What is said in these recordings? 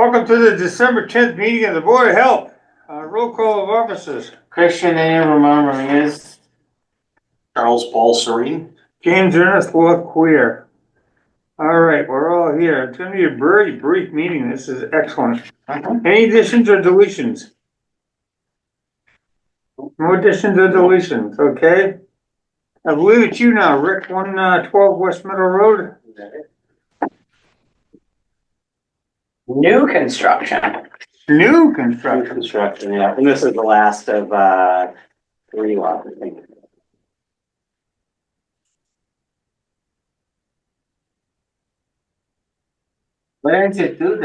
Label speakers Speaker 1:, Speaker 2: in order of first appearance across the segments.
Speaker 1: Welcome to the December 10th meeting of the Board of Health. Roll call of officers.
Speaker 2: Christian A. Ramon Ramirez.
Speaker 3: Charles Paul Serene.
Speaker 1: James Ernest Love Queer. All right, we're all here. It's gonna be a very brief meeting. This is excellent. Any additions or deletions? No additions or deletions, okay? I believe it's you now, Rick, 112 West Meadow Road.
Speaker 2: New construction.
Speaker 1: New construction.
Speaker 2: Construction, yeah. And this is the last of 3 lots, I think. When does it do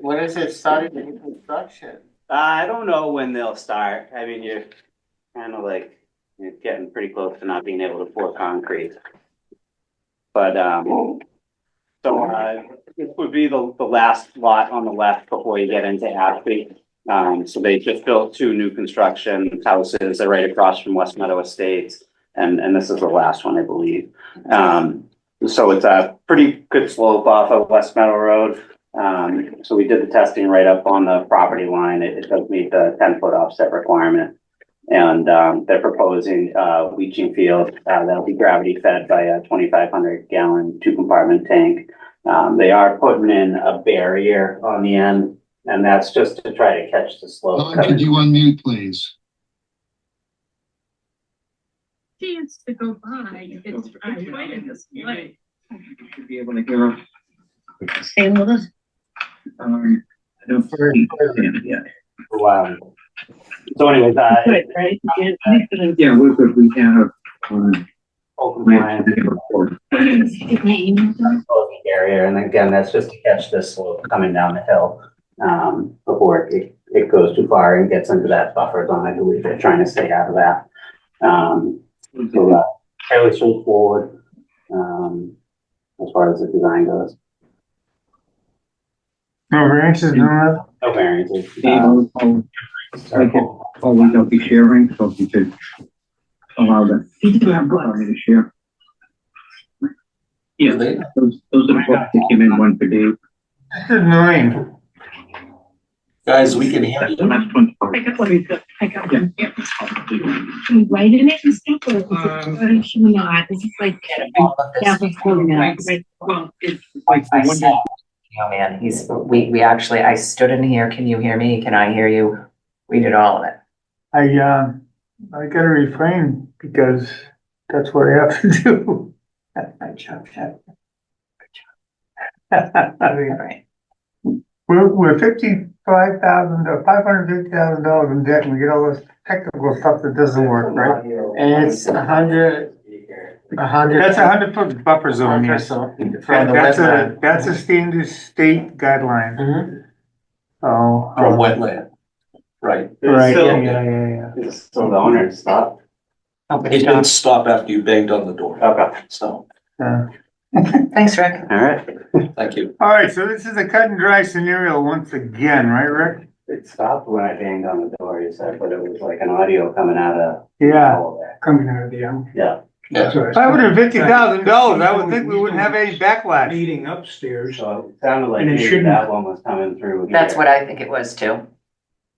Speaker 2: when is it starting the new construction? I don't know when they'll start. I mean, you're kind of like, you're getting pretty close to not being able to pour concrete. But, this would be the last lot on the left before you get into Ashby. So they just built 2 new construction houses. They're right across from West Meadow Estates. And this is the last one, I believe. So it's a pretty good slope off of West Meadow Road. So we did the testing right up on the property line. It does meet the 10-foot offset requirement. And they're proposing a leaching field that'll be gravity fed by a 2,500 gallon 2-compartment tank. They are putting in a barrier on the end, and that's just to try to catch the slope.
Speaker 4: Could you unmute, please?
Speaker 5: Chance to go by, it's right in this way.
Speaker 6: Should be able to hear.
Speaker 5: Staying with us?
Speaker 6: I don't understand yet.
Speaker 2: Wow. So anyways,
Speaker 5: Good, right?
Speaker 6: Yeah, we're good. We have,
Speaker 2: full compliance barrier, and again, that's just to catch this slope coming down the hill before it goes too far and gets into that buffer zone. I believe they're trying to stay out of that. So fairly straightforward as far as the design goes.
Speaker 1: No variances, no.
Speaker 2: No variances.
Speaker 6: we don't be sharing, so if you could allow them. Allow me to share. Yeah, those are the books that came in, one for Dave.
Speaker 1: Good morning.
Speaker 3: Guys, we can hear you.
Speaker 6: The last one's for.
Speaker 5: I got one. I got one. Yeah. Should we write in it and stuff, or should we not? This is like, yeah, before now, right?
Speaker 6: Well, it's like,
Speaker 7: I said, oh man, we actually, I stood in here. Can you hear me? Can I hear you? We did all of it.
Speaker 1: I gotta refrain because that's what I have to do.
Speaker 7: Good job, Chad.
Speaker 1: I mean,
Speaker 7: Right.
Speaker 1: we're $55,000 or $550,000 in debt and we get all this technical stuff that doesn't work, right?
Speaker 2: And it's 100.
Speaker 1: That's a 100-foot buffer zone, yes.
Speaker 2: From the wetland.
Speaker 1: That's a standard state guideline.
Speaker 2: Mhm.
Speaker 1: Oh.
Speaker 3: From wetland. Right.
Speaker 1: Right,
Speaker 2: Still-
Speaker 1: yeah.
Speaker 2: It's still the owner stop.
Speaker 3: It didn't stop after you banged on the door.
Speaker 2: Okay.
Speaker 3: So,
Speaker 7: Thanks, Rick.
Speaker 2: All right.
Speaker 3: thank you.
Speaker 1: All right, so this is a cut and dry scenario once again, right, Rick?
Speaker 2: It stopped when I banged on the door, you said, but it was like an audio coming out of.
Speaker 1: Yeah.
Speaker 2: all there.
Speaker 1: Coming out of the,
Speaker 2: Yeah.
Speaker 3: Yeah.
Speaker 1: $550,000, I would think we wouldn't have any backlash.
Speaker 6: Meeting upstairs.
Speaker 2: So it sounded like
Speaker 6: And it
Speaker 2: maybe
Speaker 6: shouldn't-
Speaker 2: that one was coming through.
Speaker 7: That's
Speaker 2: here.
Speaker 7: what I think it was too.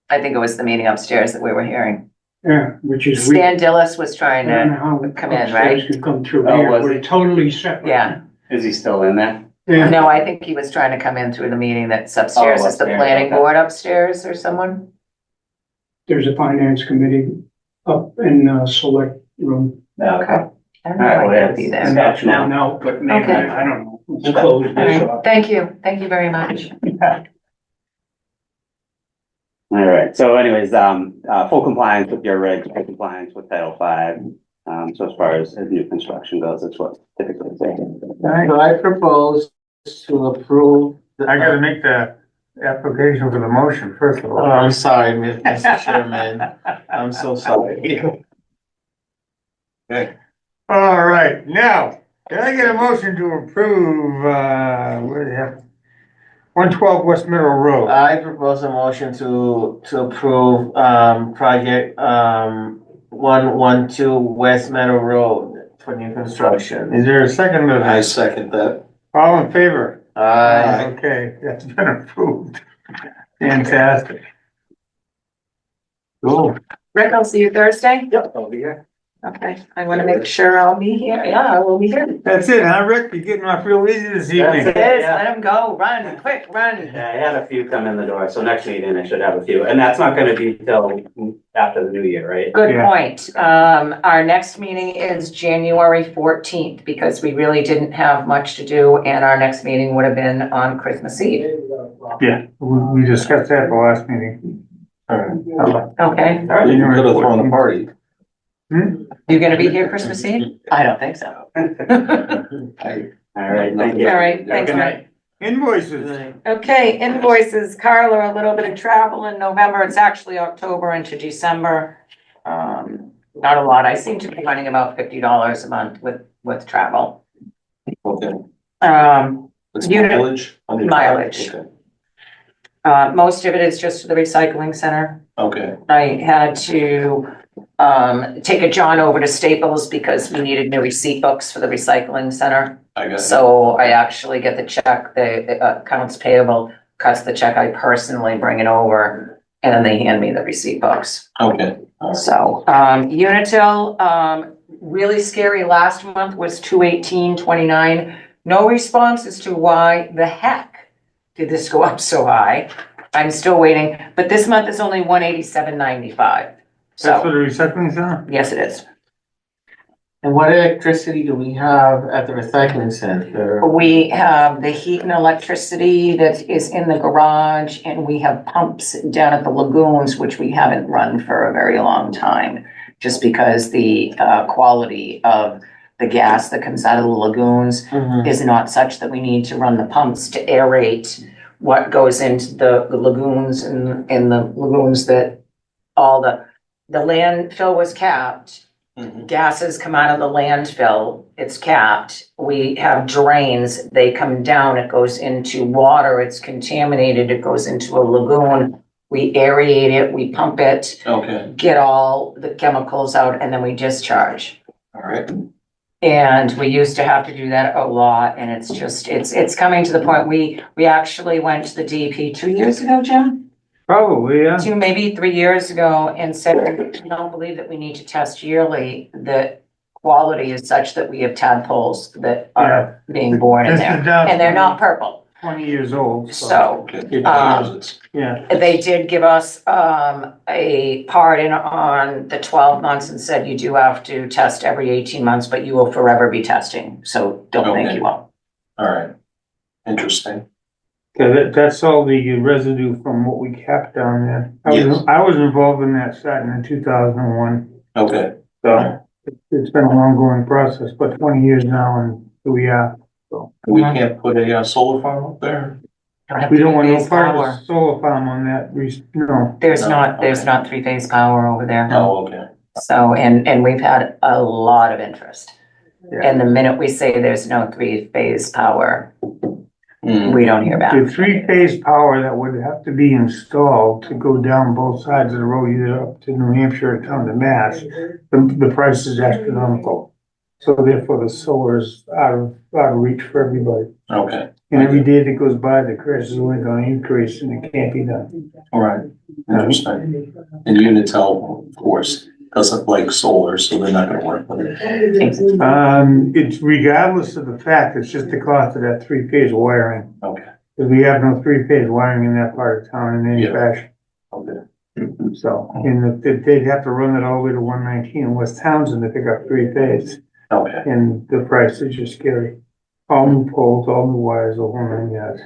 Speaker 7: I think it was the meeting upstairs that we were hearing.
Speaker 6: Yeah, which is weird.
Speaker 7: Stan Dillis was trying
Speaker 6: I don't know
Speaker 7: to,
Speaker 6: how
Speaker 7: come in,
Speaker 6: upstairs
Speaker 7: right?
Speaker 6: could come through
Speaker 2: Oh,
Speaker 6: here.
Speaker 2: was
Speaker 6: We're
Speaker 2: it?
Speaker 6: totally separate.
Speaker 7: yeah.
Speaker 2: Is he still in there?
Speaker 6: Yeah.
Speaker 7: No, I think he was trying to come in through the meeting that's upstairs.
Speaker 2: Oh,
Speaker 7: Is the
Speaker 2: upstairs,
Speaker 7: planning
Speaker 2: okay.
Speaker 7: board upstairs or someone?
Speaker 6: There's a finance committee up in the select room.
Speaker 2: No.
Speaker 7: Okay. I don't
Speaker 2: All right,
Speaker 7: know
Speaker 2: well,
Speaker 7: why that'd be
Speaker 2: it's-
Speaker 7: there.
Speaker 6: That's not out, but maybe,
Speaker 7: Okay.
Speaker 6: I don't know. Let's close
Speaker 7: All
Speaker 6: this
Speaker 7: right,
Speaker 6: up.
Speaker 7: thank you. Thank you very much.
Speaker 2: All right, so anyways, full compliance with your regs, full compliance with Title V. So as far as new construction goes, that's what typically say.
Speaker 8: So I propose to approve.
Speaker 1: I gotta make the application for the motion first of
Speaker 8: Oh,
Speaker 1: all.
Speaker 8: I'm sorry, Mr. Chairman. I'm so sorry.
Speaker 1: All right, now, can I get a motion to approve, where do you have? 112 West Middle Road.
Speaker 8: I propose a motion to approve, project, 112 West Meadow Road for new construction.
Speaker 1: Is there a second to
Speaker 3: I
Speaker 1: that?
Speaker 3: second that.
Speaker 1: All in favor? Okay, that's been approved. Fantastic. Cool.
Speaker 7: Rick, I'll see you Thursday.
Speaker 3: Yep, I'll be here.
Speaker 7: Okay, I want to make sure I'll be here. Yeah, I will be here.
Speaker 1: That's it, huh, Rick? You're getting off real easy this evening.
Speaker 7: It is, let him go, run, quick, run.
Speaker 2: Yeah, I had a few come in the door, so next meeting I should have a few, and that's not gonna be till after the new year, right?
Speaker 7: Good
Speaker 1: Yeah.
Speaker 7: point. Our next meeting is January 14th because we really didn't have much to do and our next meeting would have been on Christmas Eve.
Speaker 1: Yeah, we discussed that at the last meeting.
Speaker 3: Alright.
Speaker 7: Okay,
Speaker 3: You could have thrown a party.
Speaker 7: you gonna be here Christmas Eve? I don't think so.
Speaker 2: All right, thank you.
Speaker 7: All right, thanks,
Speaker 2: Good
Speaker 7: Mike.
Speaker 2: night.
Speaker 1: Invoices.
Speaker 7: Okay, invoices, Carla, a little bit of travel in November, it's actually October into December. Not a lot, I seem to be running about $50 a month with travel.
Speaker 3: Okay. It's
Speaker 7: Unit-
Speaker 3: mileage?
Speaker 7: mileage.
Speaker 3: Okay.
Speaker 7: Most of it is just to the recycling center.
Speaker 3: Okay,
Speaker 7: I had to, take a John over to Staples because we needed new receipt books for the recycling center.
Speaker 3: I got it.
Speaker 7: So I actually get the check, the accounts payable cuts the check, I personally bring it over, and then they hand me the receipt books.
Speaker 3: Okay, alright.
Speaker 7: So, Unitil, really scary last month was 218.29. No response as to why the heck did this go up so high. I'm still waiting, but this month is only 187.95.
Speaker 1: That's for
Speaker 7: So,
Speaker 1: the recycling center?
Speaker 7: yes, it is.
Speaker 8: And what electricity do we have at the recycling center?
Speaker 7: We have the heat and electricity that is in the garage, and we have pumps down at the lagoons, which we haven't run for a very long time. Just because the quality of the gas that comes out of the lagoons
Speaker 8: Mhm.
Speaker 7: is not such that we need to run the pumps to aerate what goes into the lagoons and the lagoons that all the landfill was capped.
Speaker 3: Mhm.
Speaker 7: Gases come out of the landfill, it's capped. We have drains, they come down, it goes into water, it's contaminated, it goes into a lagoon. We aerate it, we pump it,
Speaker 3: Okay,
Speaker 7: get all the chemicals out, and then we discharge.
Speaker 3: alright.
Speaker 7: And we used to have to do that a lot, and it's just, it's coming to the point, we actually went to the DEP 2 years ago, Jim?
Speaker 1: Probably, yeah.
Speaker 7: 2, maybe 3 years ago, and said, we don't believe that we need to test yearly. The quality is such that we have tadpoles that are being born in
Speaker 1: This
Speaker 7: there,
Speaker 1: is down
Speaker 7: and they're not purple.
Speaker 1: 20 years old, so,
Speaker 7: So
Speaker 3: Okay.
Speaker 7: Um,
Speaker 1: yeah.
Speaker 7: they did give us a pardon on the 12 months and said you do have to test every 18 months, but you will forever be testing. So don't think
Speaker 3: Okay.
Speaker 7: you won't.
Speaker 3: Alright, interesting.
Speaker 1: Okay, that's all the residue from what we kept down there.
Speaker 3: Yes.
Speaker 1: I was involved in that starting in 2001,
Speaker 3: Okay,
Speaker 1: so it's been an ongoing process, but 20 years now and here we are.
Speaker 3: we can't put a solar farm up there?
Speaker 1: We don't want no
Speaker 7: Three-phase
Speaker 1: part of
Speaker 7: power.
Speaker 1: the solar farm on that, no.
Speaker 7: There's
Speaker 3: No,
Speaker 7: not
Speaker 3: okay.
Speaker 7: 3-phase power over there.
Speaker 3: Oh, okay.
Speaker 7: So, and we've had a lot of interest.
Speaker 1: Yeah.
Speaker 7: And the minute we say there's no 3-phase power,
Speaker 3: Mhm.
Speaker 7: we don't hear back.
Speaker 1: The 3-phase power that would have to be installed to go down both sides of the road, either up to New Hampshire or down to Mass, the price is astronomical. So therefore the solar is out of reach for everybody.
Speaker 3: Okay,
Speaker 1: And every day that goes by, the prices are only gonna increase and it can't be done.
Speaker 3: alright, interesting. And Unitel, of course, doesn't like solar, so they're not gonna work with it.
Speaker 1: It's regardless of the fact, it's just the cost of that 3-phase wiring.
Speaker 3: Okay,
Speaker 1: Cause we have no 3-phase wiring in that part of town in any
Speaker 3: Yeah.
Speaker 1: fashion.
Speaker 3: okay.
Speaker 1: So, and they'd have to run it all the way to 119 in West Townsend to pick up 3-phase.
Speaker 3: Okay,
Speaker 1: And the price is just scary. All new poles, all new wires, the whole 9 yards.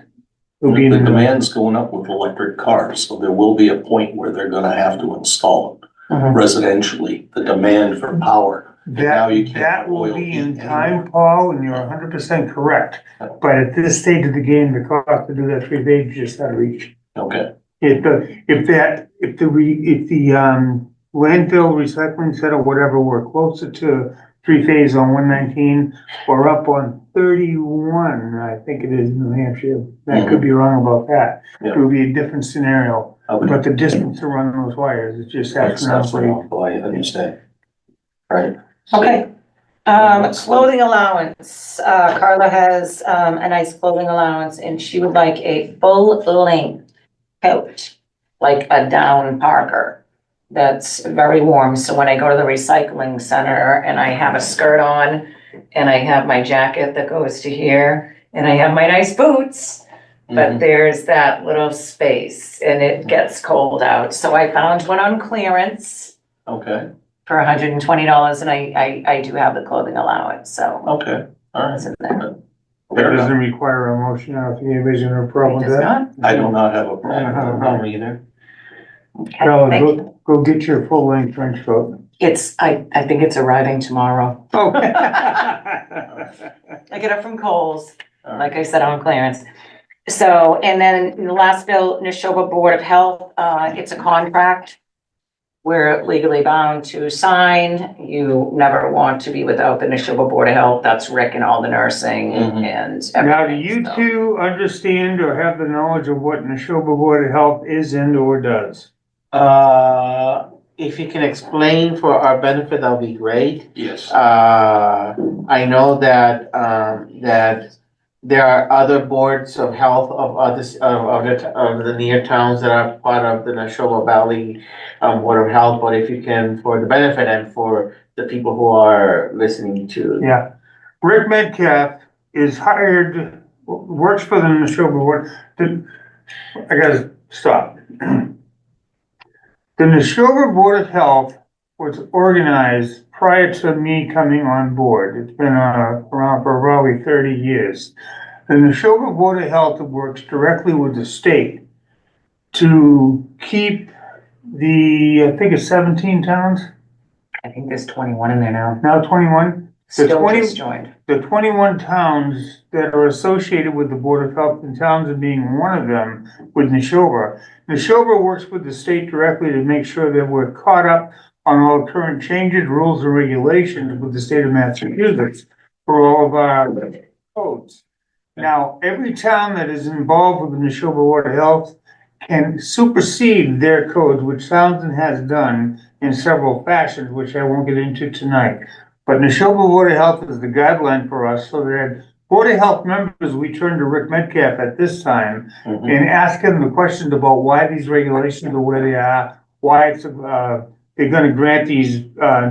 Speaker 1: It'll be in
Speaker 3: the
Speaker 1: the
Speaker 3: demand's going up with electric cars, so there will be a point where they're gonna have to install it
Speaker 7: Mhm.
Speaker 3: residentially, the demand for power. now you
Speaker 1: That,
Speaker 3: can't
Speaker 1: that will
Speaker 3: oil
Speaker 1: be
Speaker 3: heat
Speaker 1: in
Speaker 3: anymore.
Speaker 1: time, Paul, and you're 100% correct. But at this stage of the game, the cost to do that 3-phase just out of reach.
Speaker 3: Okay,
Speaker 1: If the landfill recycling center, whatever, were closer to 3-phase on 119 or up on 31, I think it is in New Hampshire. I could be wrong about that.
Speaker 3: Yeah.
Speaker 1: It would be a different scenario,
Speaker 3: okay.
Speaker 1: but the distance to run those wires is just
Speaker 3: That's
Speaker 1: astronomical.
Speaker 3: what I understand. Right,
Speaker 7: Okay, Clothing allowance, Carla has, a nice clothing allowance and she would like a full length coat, like a down Parker. That's very warm, so when I go to the recycling center and I have a skirt on and I have my jacket that goes to here and I have my nice boots, but there's that little space and it gets cold out, so I found one on clearance
Speaker 3: Okay,
Speaker 7: for $120 and I do have the clothing allowance, so
Speaker 3: okay, all
Speaker 7: it's
Speaker 3: right.
Speaker 7: in there.
Speaker 3: Fair
Speaker 1: It doesn't
Speaker 3: enough.
Speaker 1: require a motion, I don't think anybody's gonna have a problem
Speaker 7: It
Speaker 1: with
Speaker 7: does
Speaker 1: that.
Speaker 7: not?
Speaker 3: I do not have a
Speaker 1: I
Speaker 3: problem.
Speaker 1: don't know either.
Speaker 7: Okay,
Speaker 1: Carla,
Speaker 7: thank you.
Speaker 1: go get your full length trench coat.
Speaker 7: I think it's arriving tomorrow.
Speaker 1: Oh.
Speaker 7: I get it from Kohl's,
Speaker 3: All
Speaker 7: like
Speaker 3: right.
Speaker 7: I said, on clearance. So, and then the last bill, Neshoba Board of Health, it's a contract. We're legally bound to sign. You never want to be without the Neshoba Board of Health. That's Rick and all the nursing
Speaker 3: Mhm.
Speaker 7: and
Speaker 1: Now, do
Speaker 7: everything.
Speaker 1: you
Speaker 7: so.
Speaker 1: two understand or have the knowledge of what Neshoba Board of Health is and or does?
Speaker 8: If you can explain for our benefit, that'll be great.
Speaker 3: Yes.
Speaker 8: I know that, that there are other boards of health of others, of the near towns that are part of the Neshoba Valley, Board of Health, but if you can, for the benefit and for the people who are listening to.
Speaker 1: Yeah. Rick Metcalf is hired, works for the Neshoba Board. I gotta stop. The Neshoba Board of Health was organized prior to me coming on board. It's been around for probably 30 years. The Neshoba Board of Health works directly with the state to keep I think it's 17 towns,
Speaker 7: I think there's 21 in there now.
Speaker 1: now 21.
Speaker 7: Still
Speaker 1: 20
Speaker 7: just joined.
Speaker 1: The 21 towns that are associated with the Board of Health and Townsend being one of them with Neshoba. Neshoba works with the state directly to make sure that we're caught up on all current changes, rules and regulations with the state of Massachusetts for all of our codes. Now, every town that is involved with the Neshoba Board of Health can supersede their codes, which Townsend has done in several fashions, which I won't get into tonight. But Neshoba Board of Health is the guideline for us, so that Board of Health members, we turn to Rick Metcalf at this time
Speaker 3: Mhm.
Speaker 1: and ask him the questions about why these regulations are where they are, why it's, they're gonna grant these,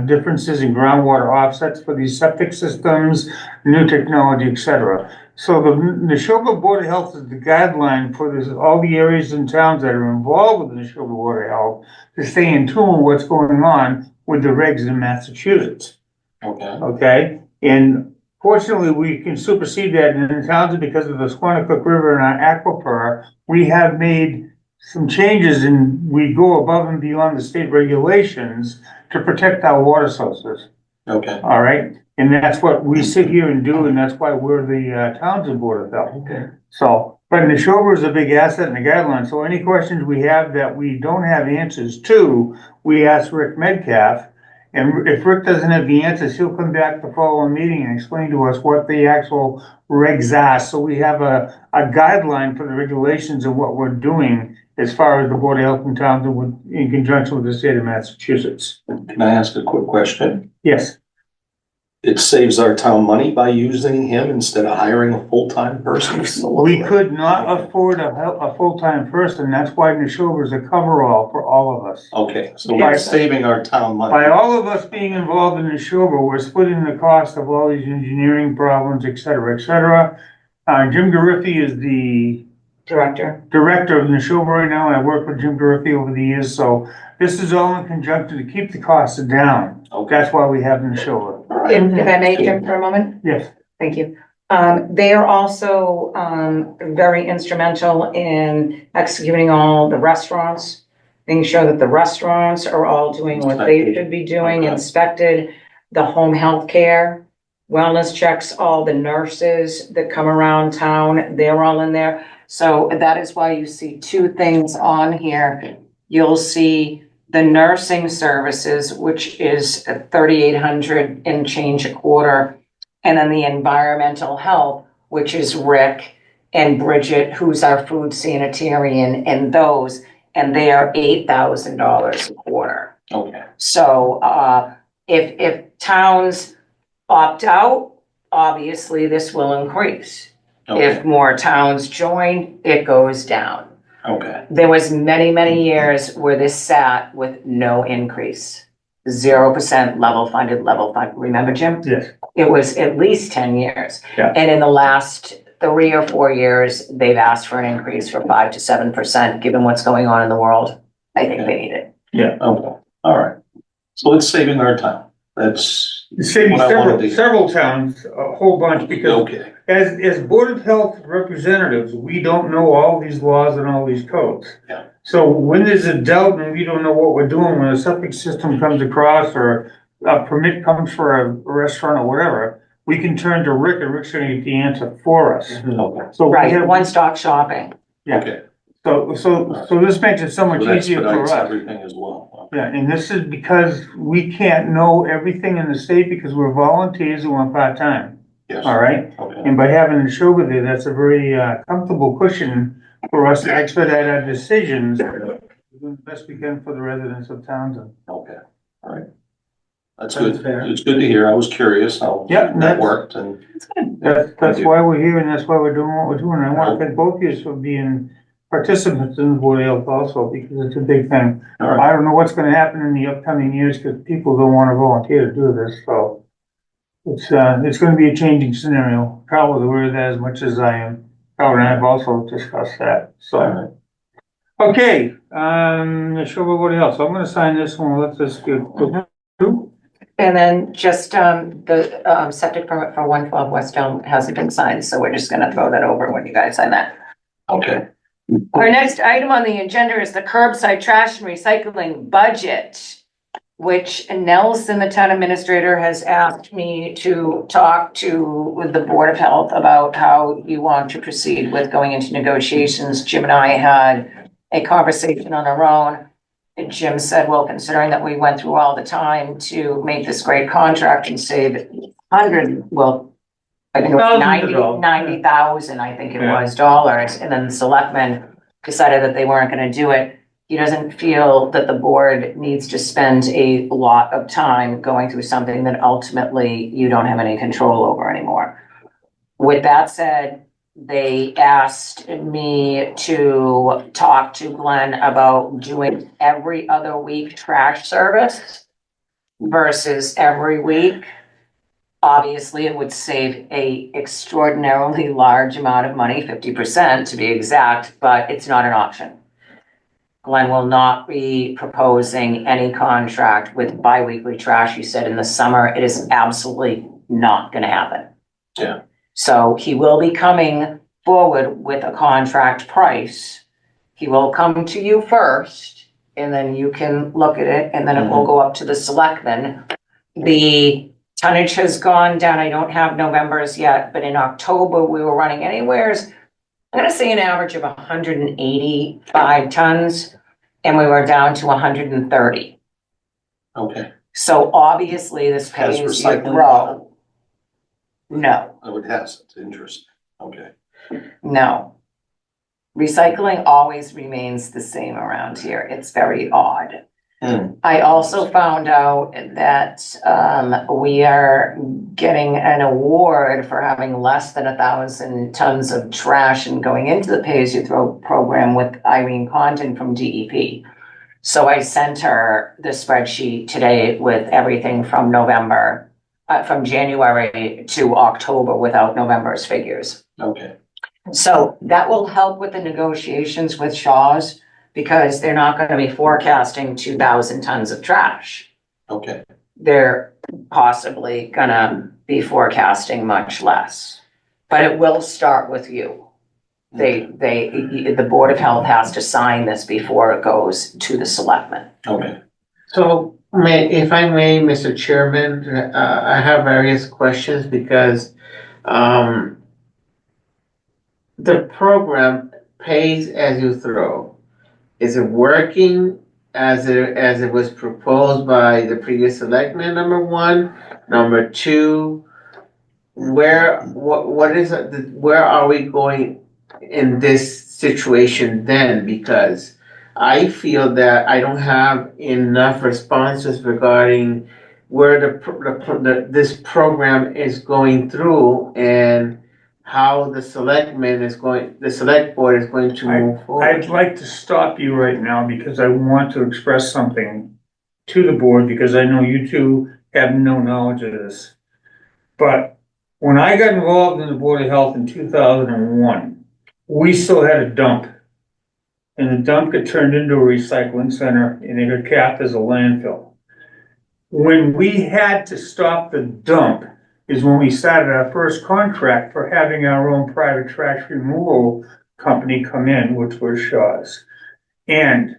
Speaker 1: differences in groundwater offsets for these septic systems, new technology, et cetera. So the Neshoba Board of Health is the guideline for this, all the areas and towns that are involved with the Neshoba Board of Health to stay in tune with what's going on with the regs in Massachusetts.
Speaker 3: Okay,
Speaker 1: Okay, and fortunately, we can supersede that in Townsend because of the Squanicook River and our aquifer. We have made some changes and we go above and beyond the state regulations to protect our water sources,
Speaker 3: okay,
Speaker 1: all right? And that's what we sit here and do, and that's why we're the Townsend Board of Health.
Speaker 3: okay.
Speaker 1: So, but Neshoba is a big asset in the guidelines, so any questions we have that we don't have answers to, we ask Rick Metcalf. And if Rick doesn't have the answers, he'll come back the following meeting and explain to us what the actual regs are. So we have a guideline for the regulations and what we're doing as far as the Board of Health in Townsend in conjunction with the state of Massachusetts.
Speaker 3: Can I ask a quick question?
Speaker 1: Yes,
Speaker 3: It saves our town money by using him instead of hiring a full-time person?
Speaker 1: we could not afford a full-time person. That's why Neshoba is a coverall for all of us.
Speaker 3: Okay, so we're saving our town money.
Speaker 1: By all of us being involved in Neshoba, we're splitting the cost of all these engineering problems, et cetera, et cetera. Jim Gariffi is the
Speaker 7: Director.
Speaker 1: director of Neshoba right now, and I worked with Jim Gariffi over the years, so this is all in conjunction to keep the costs down.
Speaker 3: Okay,
Speaker 1: That's why we have Neshoba.
Speaker 7: If I may, Jim, for a moment?
Speaker 1: Yes,
Speaker 7: Thank you. They are also, very instrumental in executing all the restaurants, making sure that the restaurants are all doing what they should be doing,
Speaker 3: Okay.
Speaker 7: inspected, the home health care, wellness checks, all the nurses that come around town, they're all in there. So that is why you see two things on here. You'll see the nursing services, which is 3,800 and change a quarter. And then the environmental health, which is Rick and Bridget, who's our food sanitarian, and those, and they are $8,000 a quarter.
Speaker 3: okay,
Speaker 7: So, if towns opt out, obviously this will increase. If
Speaker 3: Okay,
Speaker 7: more towns join, it goes down.
Speaker 3: okay,
Speaker 7: There was many, many years where this sat with no increase. 0% level funded, remember, Jim?
Speaker 1: Yes.
Speaker 7: It was at least 10 years.
Speaker 1: Yeah.
Speaker 7: And in the last 3 or 4 years, they've asked for an increase for 5 to 7%, given what's going on in the world. I think they need it.
Speaker 3: okay, all right. So it's saving our time. That's,
Speaker 1: It's saving
Speaker 3: What I wanted to
Speaker 1: several
Speaker 3: hear.
Speaker 1: towns, a whole bunch, because
Speaker 3: okay,
Speaker 1: as Board of Health representatives, we don't know all these laws and all these codes.
Speaker 3: Yeah.
Speaker 1: So when there's a doubt and we don't know what we're doing, when a septic system comes across or a permit comes for a restaurant or whatever, we can turn to Rick and Rick's gonna get the answer for us.
Speaker 3: okay,
Speaker 1: So we
Speaker 7: Right,
Speaker 1: have,
Speaker 7: one-stop shopping.
Speaker 1: yeah,
Speaker 3: okay.
Speaker 1: so this makes it so much
Speaker 3: So that
Speaker 1: easier for
Speaker 3: expedites
Speaker 1: us.
Speaker 3: everything as well.
Speaker 1: Yeah, and this is because we can't know everything in the state because we're volunteers and we're part-time,
Speaker 3: Yes,
Speaker 1: all right?
Speaker 3: okay,
Speaker 1: And by having the Neshoba there, that's a very comfortable cushion for us to expedite our decisions. We're doing the best we can for the residents of Townsend.
Speaker 3: okay, all right. That's
Speaker 1: That's
Speaker 3: good.
Speaker 1: fair.
Speaker 3: It's good to hear. I was curious how
Speaker 1: Yeah,
Speaker 3: that worked and,
Speaker 1: That's why we're here and that's why we're doing what we're doing. I want to thank both of you for being participants in the Board of Health also, because it's a big thing.
Speaker 3: all right,
Speaker 1: I don't know what's gonna happen in the upcoming years, because people don't wanna volunteer to do this, so. It's gonna be a changing scenario. Carl was aware of that as much as I am. Carl and I have also discussed that,
Speaker 3: all
Speaker 1: so.
Speaker 3: right.
Speaker 1: Okay, show everybody else. I'm gonna sign this one, let this go through.
Speaker 7: And then just, the, septic permit for 112 West Elm hasn't been signed, so we're just gonna throw that over when you guys sign that.
Speaker 3: Okay,
Speaker 7: Our next item on the agenda is the curbside trash and recycling budget, which Nelson, the town administrator, has asked me to talk to the Board of Health about how you want to proceed with going into negotiations. Jim and I had a conversation on our own. And Jim said, well, considering that we went through all the time to make this great contract and save I think it was
Speaker 1: Thousands of dollars.
Speaker 7: 90,000, I think it
Speaker 1: Yeah.
Speaker 7: was, dollars, and then the selectmen decided that they weren't gonna do it. He doesn't feel that the board needs to spend a lot of time going through something that ultimately you don't have any control over anymore. With that said, they asked me to talk to Glenn about doing every other week trash service versus every week. Obviously, it would save a extraordinarily large amount of money, 50% to be exact, but it's not an option. Glenn will not be proposing any contract with biweekly trash. He said in the summer, it is absolutely not gonna happen.
Speaker 3: Yeah.
Speaker 7: So he will be coming forward with a contract price. He will come to you first, and then you can look at it, and then it will go up to the selectmen. The tonnage has gone down. I don't have November's yet, but in October, we were running anywheres, I'm gonna say an average of 185 tons, and we were down to 130.
Speaker 3: okay.
Speaker 7: So obviously, this
Speaker 3: Has
Speaker 7: pays you
Speaker 3: recycling
Speaker 7: grow. No,
Speaker 3: Oh, it has. It's interesting. Okay.
Speaker 7: no. Recycling always remains the same around here. It's very odd.
Speaker 3: Hmm.
Speaker 7: I also found out that we are getting an award for having less than 1,000 tons of trash and going into the pay-as-you-throw program with Irene Condon from DEP. So I sent her the spreadsheet today with everything from November, from January to October without November's figures.
Speaker 3: Okay,
Speaker 7: So that will help with the negotiations with Shaw's, because they're not gonna be forecasting 2,000 tons of trash.
Speaker 3: okay,
Speaker 7: They're possibly gonna be forecasting much less. But it will start with you. The Board of Health has to sign this before it goes to the selectmen.
Speaker 3: okay.
Speaker 8: So, if I may, Mr. Chairman, I have various questions because, the program pays as you throw. Is it working as it was proposed by the previous selectman, number one? Number two, where are we going in this situation then? Because I feel that I don't have enough responses regarding where this program is going through and how the select board is going to move forward.
Speaker 1: I'd like to stop you right now because I want to express something to the board, because I know you two have no knowledge of this. But when I got involved in the Board of Health in 2001, we still had a dump. And the dump got turned into a recycling center and it got capped as a landfill. When we had to stop the dump is when we started our first contract for having our own private trash removal company come in, which was Shaw's. And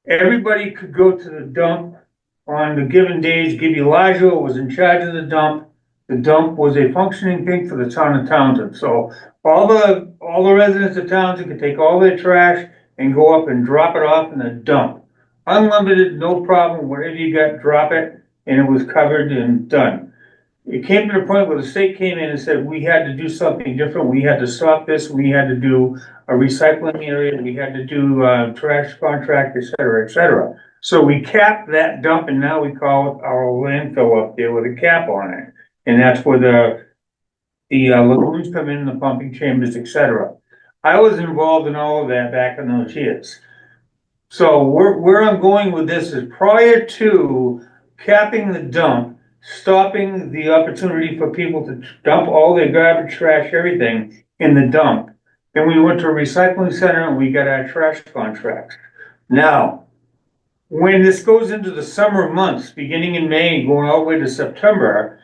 Speaker 1: everybody could go to the dump on the given days. Gibby Laggio was in charge of the dump. The dump was a functioning thing for the town of Townsend. So all the residents of Townsend could take all their trash and go up and drop it off in the dump. Unlimited, no problem, whatever you got, drop it, and it was covered and done. It came to the point where the state came in and said we had to do something different. We had to stop this. We had to do a recycling area. We had to do trash contract, et cetera, et cetera. So we capped that dump, and now we call it our landfill up there with a cap on it. And that's where the lagoons come in, the pumping chambers, et cetera. I was involved in all of that back in those years. So where I'm going with this is prior to capping the dump, stopping the opportunity for people to dump all their garbage, trash, everything in the dump. Then we went to a recycling center and we got our trash contracts. Now, when this goes into the summer months, beginning in May, going all the way to September,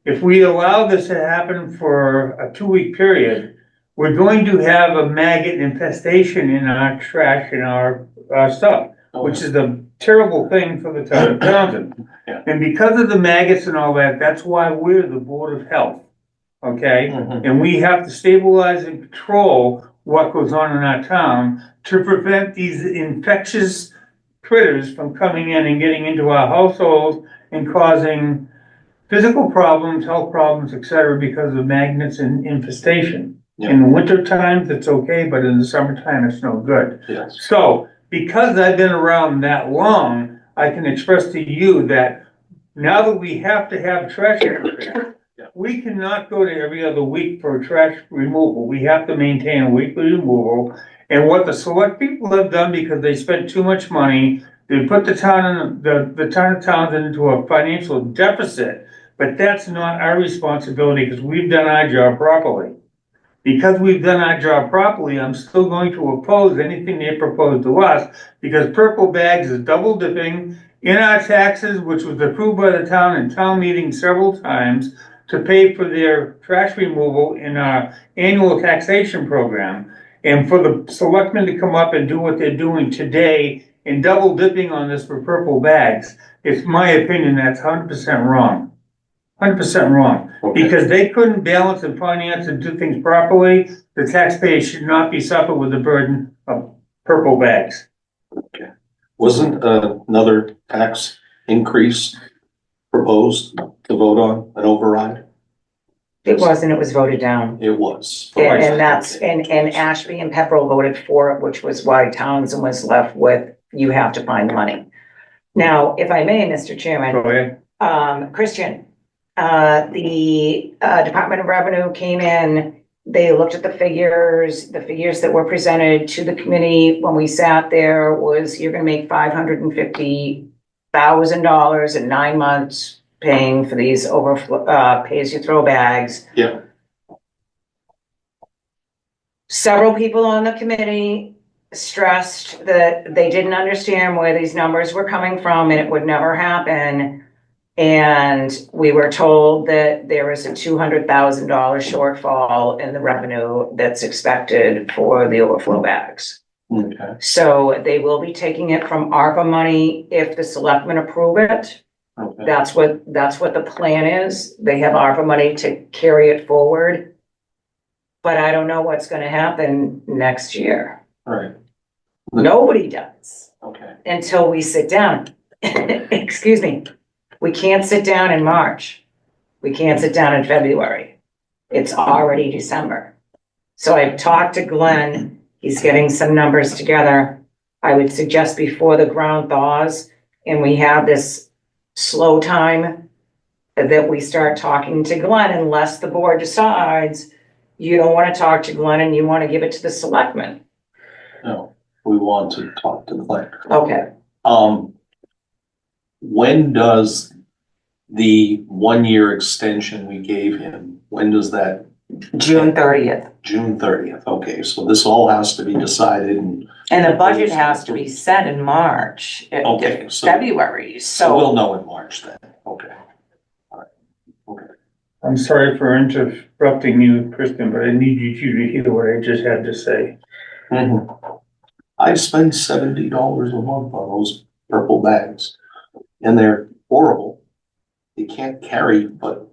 Speaker 1: if we allow this to happen for a 2-week period, we're going to have a maggot infestation in our trash and our stuff, which is a terrible thing for the town of Townsend.
Speaker 3: Yeah.
Speaker 1: And because of the maggots and all that, that's why we're the Board of Health, okay?
Speaker 3: Mhm.
Speaker 1: And we have to stabilize and control what goes on in our town to prevent these infectious critters from coming in and getting into our households and causing physical problems, health problems, et cetera, because of magnets and infestation.
Speaker 3: Yeah.
Speaker 1: In the winter times, it's okay, but in the summertime, it's no good.
Speaker 3: Yes.
Speaker 1: So, because I've been around that long, I can express to you that now that we have to have trash everywhere,
Speaker 3: Yeah.
Speaker 1: we cannot go to every other week for trash removal. We have to maintain a weekly removal. And what the select people have done, because they spent too much money, they put the town the town of Townsend into a financial deficit. But that's not our responsibility because we've done our job properly. Because we've done our job properly, I'm still going to oppose anything they propose to us because Purple Bags is double dipping in our taxes, which was approved by the town in town meeting several times to pay for their trash removal in our annual taxation program. And for the selectmen to come up and do what they're doing today and double dipping on this for Purple Bags, it's my opinion that's 100% wrong. 100% wrong.
Speaker 3: Okay.
Speaker 1: Because they couldn't balance and finance and do things properly, the taxpayers should not be suffered with the burden of Purple Bags.
Speaker 3: Okay. Wasn't another tax increase proposed to vote on, an override?
Speaker 7: It was, and it was voted down.
Speaker 3: It was.
Speaker 7: And that's, and Ashby and Pepperell voted for it, which was why Townsend was left with, you have to find the money. Now, if I may, Mr. Chairman,
Speaker 1: Go ahead.
Speaker 7: Christian, the Department of Revenue came in, they looked at the figures that were presented to the committee when we sat there was, you're gonna make $550,000 in 9 months paying for these overflow, pay-as-you-throw bags.
Speaker 3: Yeah.
Speaker 7: Several people on the committee stressed that they didn't understand where these numbers were coming from and it would never happen. And we were told that there is a $200,000 shortfall in the revenue that's expected for the overflow bags.
Speaker 3: Okay.
Speaker 7: So they will be taking it from ARPA money if the selectmen approve it.
Speaker 3: Okay.
Speaker 7: That's what the plan is. They have ARPA money to carry it forward. But I don't know what's gonna happen next year.
Speaker 3: All right.
Speaker 7: Nobody does
Speaker 3: Okay.
Speaker 7: until we sit down. Excuse me. We can't sit down in March. We can't sit down in February. It's already December. So I've talked to Glenn. He's getting some numbers together. I would suggest before the ground thaws and we have this slow time that we start talking to Glenn unless the board decides you don't wanna talk to Glenn and you wanna give it to the selectmen.
Speaker 3: No, we want to talk to the Glenn.
Speaker 7: Okay,
Speaker 3: When does the 1 year extension we gave him, when does that,
Speaker 7: June 30th.
Speaker 3: June 30th? Okay, so this all has to be decided and,
Speaker 7: And the budget has to be set in March,
Speaker 3: Okay, so-
Speaker 7: February,
Speaker 3: so we'll
Speaker 7: so.
Speaker 3: know in March then, okay.
Speaker 1: I'm sorry for interrupting you, Kristen, but I need you to hear what I just had to say.
Speaker 3: I spend $70 a month on those purple bags, and they're horrible. You can't carry but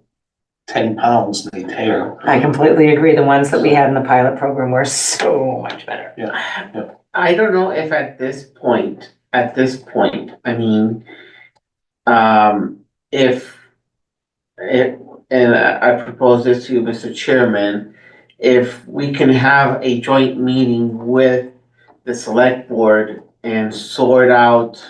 Speaker 3: 10 pounds and they tear.
Speaker 7: I completely agree. The ones that we had in the pilot program were so much better.
Speaker 8: I don't know if at this point, I mean, and I propose this to you, Mr. Chairman, if we can have a joint meeting with the select board and sort out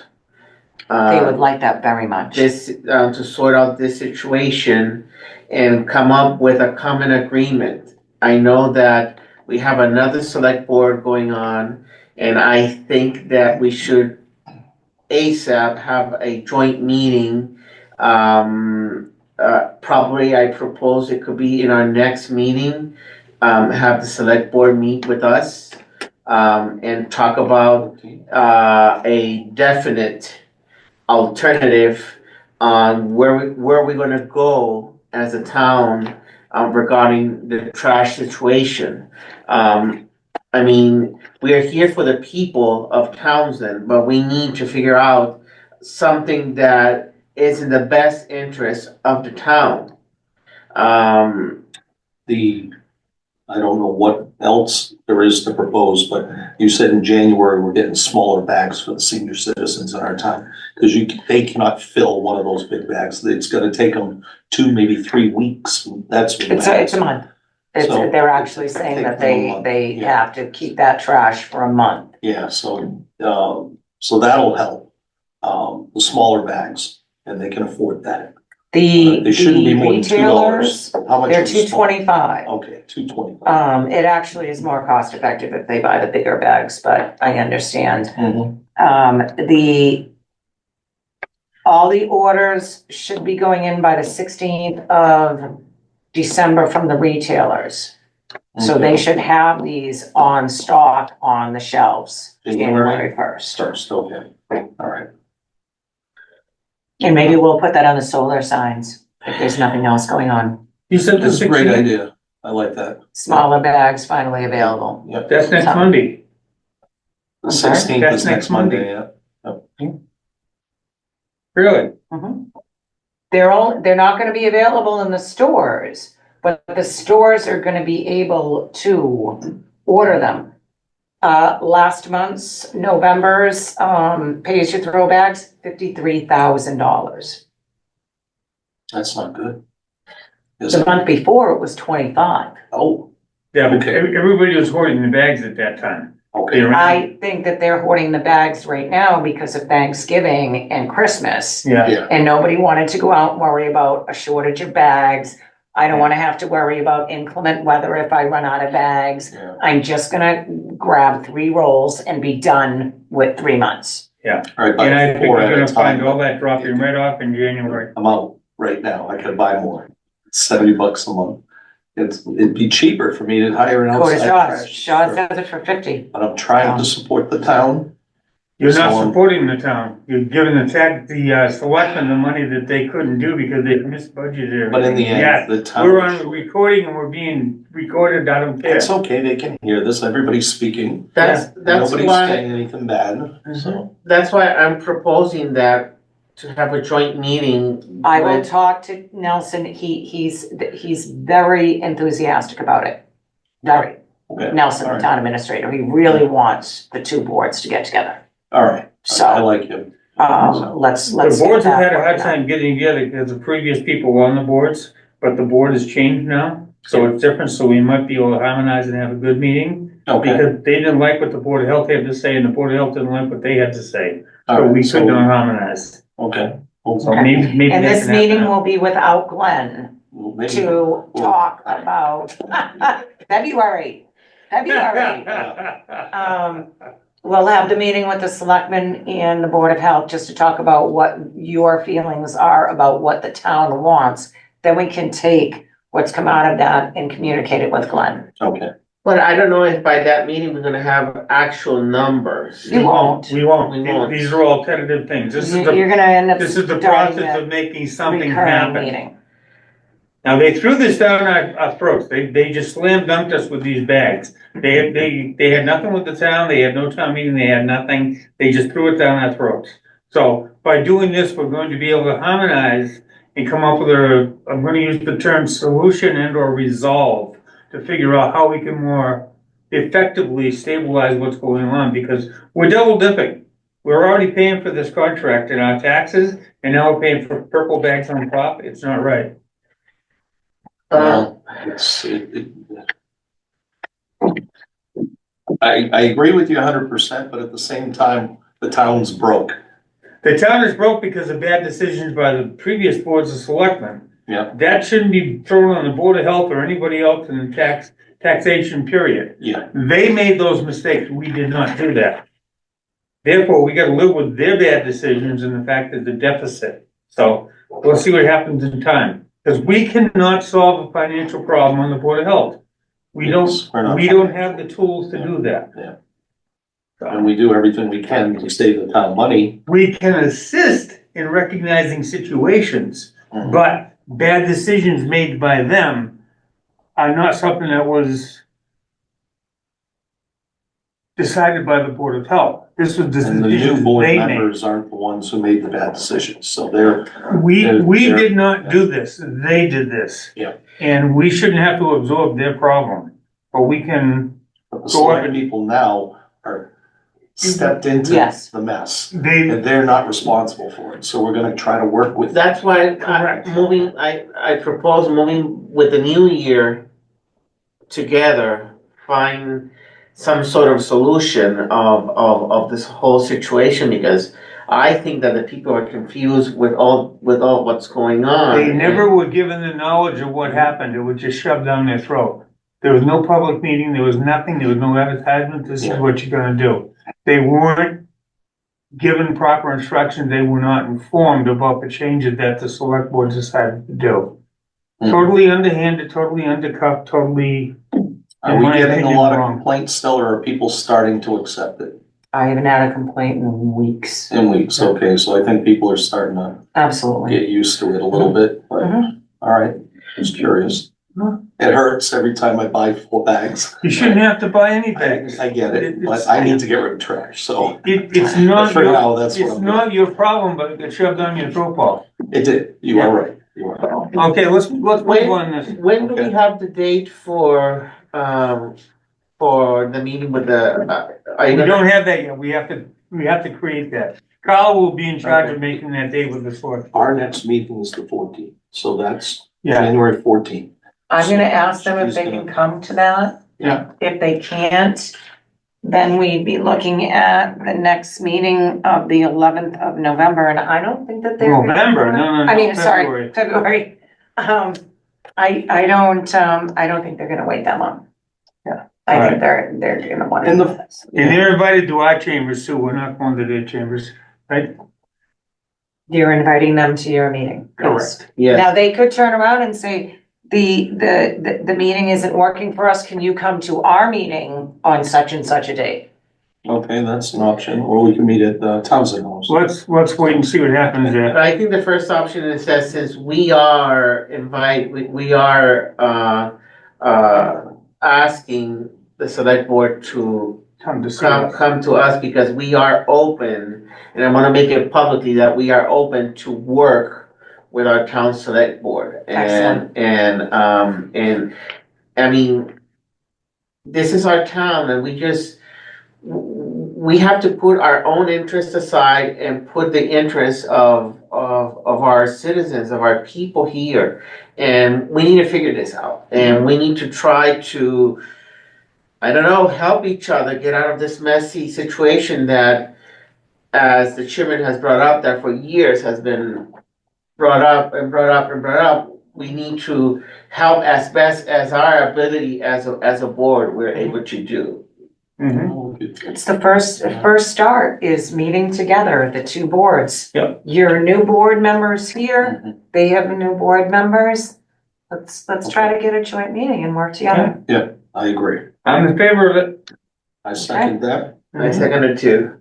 Speaker 7: They would like that very much.
Speaker 8: this, to sort out this situation and come up with a common agreement. I know that we have another select board going on, and I think that we should ASAP have a joint meeting. Probably I propose it could be in our next meeting, have the select board meet with us, and talk about, a definite alternative on where we're gonna go as a town, regarding the trash situation. I mean, we are here for the people of Townsend, but we need to figure out something that is in the best interest of the town.
Speaker 3: I don't know what else there is to propose, but you said in January, we're getting smaller bags for the senior citizens in our town. Cause they cannot fill one of those big bags. It's gonna take them 2, maybe 3 weeks. That's.
Speaker 7: It's a month.
Speaker 3: So-
Speaker 7: They're actually saying that they
Speaker 3: Yeah.
Speaker 7: have to keep that trash for a month.
Speaker 3: Yeah, so that'll help, the smaller bags, and they can afford that. They shouldn't be more than
Speaker 7: Retailers,
Speaker 3: $2. How much?
Speaker 7: they're
Speaker 3: is a small-
Speaker 7: $2.25.
Speaker 3: Okay, $2.25.
Speaker 7: It actually is more cost effective if they buy the bigger bags, but I understand. All the orders should be going in by the 16th of December from the retailers. So they should have these on stock on the shelves January 1st.
Speaker 3: Starts, okay, all right.
Speaker 7: And maybe we'll put that on the solar signs if there's nothing else going on.
Speaker 1: You said the
Speaker 3: That's a great
Speaker 1: 16th?
Speaker 3: idea, I like that.
Speaker 7: Smaller bags finally available.
Speaker 3: Yep,
Speaker 1: That's next Monday.
Speaker 3: the
Speaker 7: I'm sorry?
Speaker 3: 16th
Speaker 1: That's
Speaker 3: is
Speaker 1: next
Speaker 3: next Monday, yeah.
Speaker 1: Really?
Speaker 7: Mhm. They're not gonna be available in the stores, but the stores are gonna be able to order them. Last month's, November's, pay as you throw bags, $53,000.
Speaker 3: That's not good. Is
Speaker 7: The
Speaker 3: it?
Speaker 7: month before, it was 25.
Speaker 3: Oh,
Speaker 1: Yeah, but
Speaker 3: Okay.
Speaker 1: everybody was hoarding the bags at that time.
Speaker 3: okay,
Speaker 7: I think that they're hoarding the bags right now because of Thanksgiving and Christmas.
Speaker 1: Yeah.
Speaker 3: yeah,
Speaker 7: And nobody wanted to go out and worry about a shortage of bags. I don't wanna have to worry about inclement weather if I run out of bags.
Speaker 3: yeah,
Speaker 7: I'm just gonna grab 3 rolls and be done with 3 months.
Speaker 3: all right,
Speaker 1: And I
Speaker 3: buy
Speaker 1: think
Speaker 3: 4
Speaker 1: you're
Speaker 3: at a
Speaker 1: gonna find
Speaker 3: time.
Speaker 1: all that dropping right off in January.
Speaker 3: I'm out right now, I could buy more, it's $70 a month. It'd be cheaper for me to hire an
Speaker 7: Go to
Speaker 3: outside
Speaker 7: Shaw's.
Speaker 3: trash.
Speaker 7: Shaw's has it for 50.
Speaker 3: But I'm trying to support the town.
Speaker 1: You're not
Speaker 3: So-
Speaker 1: supporting the town. You're giving the selectmen the money that they couldn't do because they misbudgeted.
Speaker 3: But in the
Speaker 1: Yeah,
Speaker 3: end, the town.
Speaker 1: we're on recording and we're being recorded, I don't care.
Speaker 3: It's okay, they can hear this, everybody's speaking,
Speaker 8: That's
Speaker 3: nobody's
Speaker 8: why,
Speaker 3: saying anything bad, so.
Speaker 8: that's why I'm proposing that to have a joint meeting.
Speaker 7: I will
Speaker 8: with-
Speaker 7: talk to Nelson. He's very enthusiastic about it. Very.
Speaker 3: Okay,
Speaker 7: Nelson, the
Speaker 3: Alright.
Speaker 7: town administrator. He really wants the 2 boards to get together.
Speaker 3: all right, I
Speaker 7: So,
Speaker 3: like him.
Speaker 7: let's
Speaker 1: The
Speaker 7: get
Speaker 1: boards have
Speaker 7: that
Speaker 1: had a hard
Speaker 7: worked out.
Speaker 1: time getting together because the previous people were on the boards, but the board has changed now. So it's different, so we might be able to harmonize and have a good meeting.
Speaker 3: Okay,
Speaker 1: Because they didn't like what the Board of Health had to say and the Board of Health didn't like what they had to say.
Speaker 3: all
Speaker 1: So
Speaker 3: right,
Speaker 1: we could not harmonize.
Speaker 3: okay,
Speaker 1: So
Speaker 7: Okay.
Speaker 1: maybe
Speaker 7: And
Speaker 1: they
Speaker 7: this
Speaker 1: can have
Speaker 7: meeting
Speaker 1: that.
Speaker 7: will be without Glenn
Speaker 3: Well, maybe-
Speaker 7: to talk about February. February. We'll have the meeting with the selectmen and the Board of Health just to talk about what your feelings are about what the town wants. Then we can take what's come out of that and communicate it with Glenn.
Speaker 3: Okay,
Speaker 8: But I don't know if by that meeting we're gonna have actual numbers.
Speaker 7: You won't.
Speaker 1: We won't.
Speaker 8: We won't.
Speaker 1: These are all tentative things. This is
Speaker 7: You're gonna end up
Speaker 1: this is the
Speaker 7: starting
Speaker 1: process
Speaker 7: a
Speaker 1: of making something
Speaker 7: recurring
Speaker 1: happen.
Speaker 7: meeting.
Speaker 1: Now, they threw this down our throats. They just slam dunked us with these bags. They had nothing with the town. They had no town meeting. They had nothing. They just threw it down our throats. So by doing this, we're going to be able to harmonize and come up with I'm going to use the term solution and or resolve to figure out how we can more effectively stabilize what's going on, because we're double dipping. We're already paying for this contract in our taxes, and now we're paying for purple bags on top. It's not right.
Speaker 3: well, I agree with you 100%, but at the same time, the town's broke.
Speaker 1: The town is broke because of bad decisions by the previous boards of selectmen.
Speaker 3: Yeah.
Speaker 1: That shouldn't be thrown on the Board of Health or anybody else in the taxation period.
Speaker 3: Yeah,
Speaker 1: They made those mistakes. We did not do that. Therefore, we gotta live with their bad decisions and the fact that the deficit. So we'll see what happens in time. Because we cannot solve a financial problem on the Board of Health. We
Speaker 3: Yes, we're not.
Speaker 1: don't have the tools to do that.
Speaker 3: Yeah.
Speaker 1: So,
Speaker 3: and we do everything we can to save the town money.
Speaker 1: we can assist in recognizing situations,
Speaker 3: Mhm.
Speaker 1: but bad decisions made by them are not something that was decided by the Board of Health. This was
Speaker 3: And the new
Speaker 1: decisions
Speaker 3: board
Speaker 1: they made.
Speaker 3: members aren't the ones who made the bad decisions, so they're,
Speaker 1: We
Speaker 3: they're-
Speaker 1: did not do this, they did this.
Speaker 3: Yeah.
Speaker 1: And we shouldn't have to absorb their problem, but we can,
Speaker 3: but the select people now are stepped into
Speaker 7: Yes.
Speaker 3: the mess.
Speaker 1: they,
Speaker 3: And they're not responsible for it, so we're gonna try to work with.
Speaker 8: That's why
Speaker 1: Correct.
Speaker 8: I propose moving with the new year together, find some sort of solution of this whole situation, because I think that the people are confused with all what's going on.
Speaker 1: they never were given the knowledge of what happened, it was just shoved down their throat. There was no public meeting, there was nothing, there was no advertisement, this is
Speaker 3: Yeah.
Speaker 1: what you're gonna do. They weren't given proper instructions, they were not informed about the changes that the select board decided to do.
Speaker 3: Mhm.
Speaker 1: Totally underhanded, totally undercut, totally,
Speaker 3: Are
Speaker 1: in
Speaker 3: we
Speaker 1: my
Speaker 3: getting a
Speaker 1: opinion,
Speaker 3: lot of
Speaker 1: wrong.
Speaker 3: complaints still, or are people starting to accept it?
Speaker 7: I haven't had a complaint in weeks.
Speaker 3: In weeks, okay, so I think people are starting to
Speaker 7: Absolutely.
Speaker 3: get used to it a little bit, but,
Speaker 7: Mhm.
Speaker 3: all right, just curious.
Speaker 7: Mhm.
Speaker 3: It hurts every time I buy 4 bags.
Speaker 1: you shouldn't have to buy any bags.
Speaker 3: I get it, but I need to get rid of trash, so
Speaker 1: It's
Speaker 3: I
Speaker 1: not,
Speaker 3: figured out that's what
Speaker 1: it's
Speaker 3: I'm
Speaker 1: not your problem, but it got shoved down your throat, Paul.
Speaker 3: It did, you are right, you are right.
Speaker 1: Okay, let's move on this.
Speaker 8: When do we
Speaker 3: Okay.
Speaker 8: have the date for the meeting with the, are you
Speaker 1: We
Speaker 8: gonna?
Speaker 1: don't have that yet, we have to create that. Carl will be in charge of making that date with the select.
Speaker 3: Our next meeting is the 14th, so that's
Speaker 1: Yeah,
Speaker 3: January 14th.
Speaker 7: I'm gonna ask them if
Speaker 3: She's
Speaker 7: they
Speaker 3: gonna-
Speaker 7: can come to that.
Speaker 1: Yeah.
Speaker 7: If they can't, then we'd be looking at the next meeting of the 11th of November, and I don't think that they're.
Speaker 1: November, no,
Speaker 7: I mean, sorry,
Speaker 1: February.
Speaker 7: February. I don't think they're gonna wait that long. Yeah, I think they're gonna want to
Speaker 3: And
Speaker 7: do
Speaker 3: the-
Speaker 7: this.
Speaker 1: And they're invited to our chambers too, we're not going to their chambers, right?
Speaker 7: You're inviting them to your meeting. yes.
Speaker 1: Correct.
Speaker 8: Yes,
Speaker 7: Now, they could turn around and say, the meeting isn't working for us, can you come to our meeting on such and such a date?
Speaker 3: Okay, that's an option, or we can meet at Townsend House.
Speaker 1: Let's wait and see what happens
Speaker 8: but
Speaker 1: there.
Speaker 8: I think the first option is that since we are asking the select board to
Speaker 1: Time to see.
Speaker 8: come to us because we are open, and I wanna make it publicly that we are open to work with our town select board.
Speaker 7: Excellent.
Speaker 8: And I mean, this is our town and we have to put our own interests aside and put the interests of our citizens, of our people here. And we need to figure this out, and we need to try to, I don't know, help each other get out of this messy situation that as the chairman has brought up, that for years has been brought up and brought up and brought up, we need to help as best as our ability as a board, we're able to do.
Speaker 1: Mhm.
Speaker 7: It's the first start is meeting together, the two boards.
Speaker 1: Yep.
Speaker 7: Your new board members here,
Speaker 3: Mhm.
Speaker 7: they have new board members. Let's try to get a joint meeting and work together.
Speaker 3: I agree.
Speaker 1: I'm in favor of it.
Speaker 3: I second that.
Speaker 8: I second it too.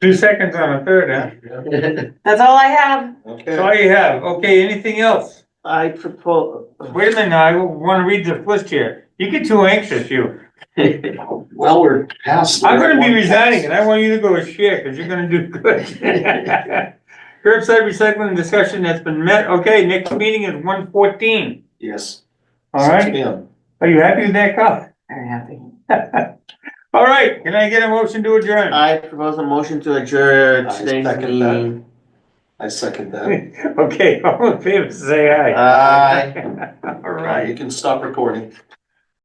Speaker 1: 2 seconds on a third, huh?
Speaker 7: That's all I have.
Speaker 1: That's all you have. Okay, anything else?
Speaker 8: I propose.
Speaker 1: Wait a minute, now, I wanna read the list here. You get too anxious, you.
Speaker 3: Well, we're past.
Speaker 1: I'm gonna be resigning and I want you to go as chair, cause you're gonna do good. Curbside recycling discussion that's been met. Okay, next meeting is 1:14.
Speaker 3: Yes.
Speaker 1: All
Speaker 3: 6
Speaker 1: right,
Speaker 3: p.m.
Speaker 1: are you happy with that, Cuff?
Speaker 7: Very happy.
Speaker 1: All right, can I get a motion to adjourn?
Speaker 8: I propose a motion to adjourn
Speaker 3: I
Speaker 8: today's
Speaker 3: second that.
Speaker 8: meeting.
Speaker 3: I second that.
Speaker 1: Okay, all in favor, say aye.
Speaker 8: Aye.
Speaker 1: All
Speaker 3: You
Speaker 1: right.
Speaker 3: can stop recording.